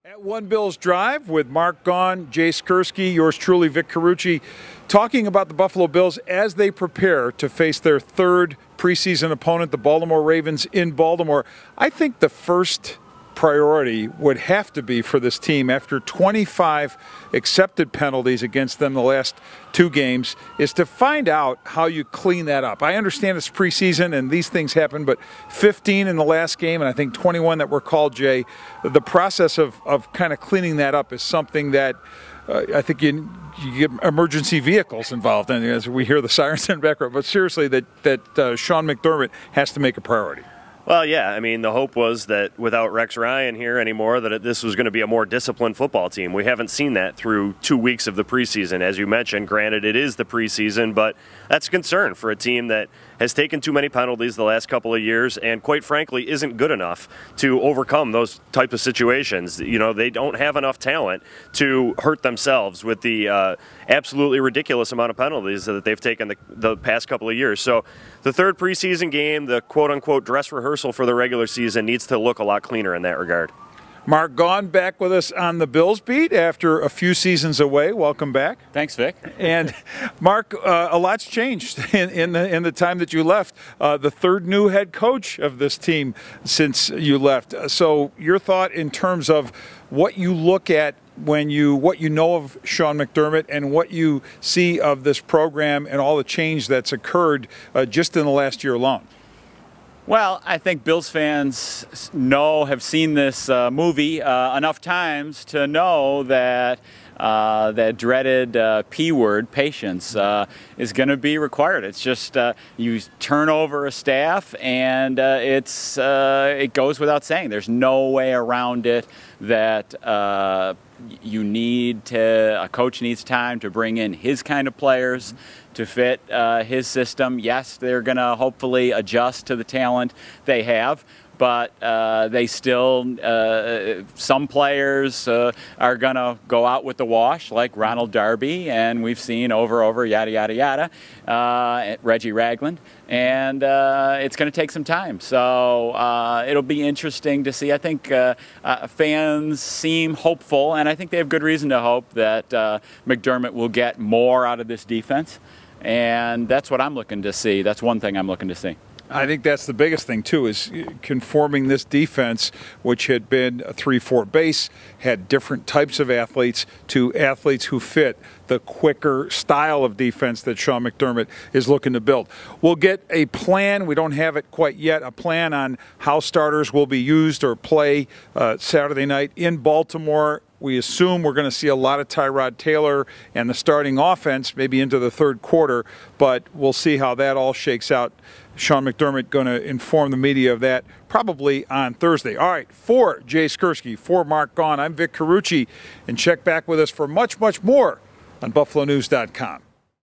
At One Bills Drive with Mark Gaughan, Jay Skurski, yours truly, Vic Carucci, talking about the Buffalo Bills as they prepare to face their third preseason opponent, the Baltimore Ravens in Baltimore. I think the first priority would have to be for this team, after 25 accepted penalties against them the last two games, is to find out how you clean that up. I understand it's preseason and these things happen, but 15 in the last game and I think 21 that were called, Jay, the process of kind of cleaning that up is something that I think you get emergency vehicles involved in, as we hear the sirens in the background. But seriously, that Sean McDermott has to make a priority. Well, yeah, I mean, the hope was that without Rex Ryan here anymore, that this was going to be a more disciplined football team. We haven't seen that through 2 weeks of the preseason. As you mentioned, granted, it is the preseason, but that's a concern for a team that has taken too many penalties the last couple of years and, quite frankly, isn't good enough to overcome those type of situations. You know, they don't have enough talent to hurt themselves with the absolutely ridiculous amount of penalties that they've taken the past couple of years. So the third preseason game, the quote-unquote dress rehearsal for the regular season, needs to look a lot cleaner in that regard. Mark Gaughan back with us on the Bills beat after a few seasons away. Welcome back. Thanks, Vic. And Mark, a lot's changed in the time that you left. The third new head coach of this team since you left. So your thought in terms of what you look at when what you know of Sean McDermott and what you see of this program and all the change that's occurred just in the last year alone. Well, I think Bills fans have seen this movie enough times to know that that dreaded P word, patience, is going to be required. It's just you turn over a staff, and it goes without saying. There's no way around it that a coach needs time to bring in his kind of players to fit his system. Yes, they're going to hopefully adjust to the talent they have, but they still, some players are going to go out with the wash, like Ronald Darby, and we've seen over, yada, yada, yada, Reggie Ragland, and it's going to take some time. So it'll be interesting to see. I think fans seem hopeful, and I think they have good reason to hope that McDermott will get more out of this defense, and that's what I'm looking to see. That's one thing I'm looking to see. I think that's the biggest thing, too, is conforming this defense, which had been a 3-4 base, had different types of athletes, to athletes who fit the quicker style of defense that Sean McDermott is looking to build. We'll get a plan. We don't have it quite yet, a plan on how starters will be used or play Saturday night in Baltimore. We assume we're going to see a lot of Tyrod Taylor and the starting offense maybe into the third quarter, but we'll see how that all shakes out. Sean McDermott going to inform the media of that probably on Thursday. All right, for Jay Skurski, for Mark Gaughan, I'm Vic Carucci, and check back with us for much, much more on BuffaloNews.com.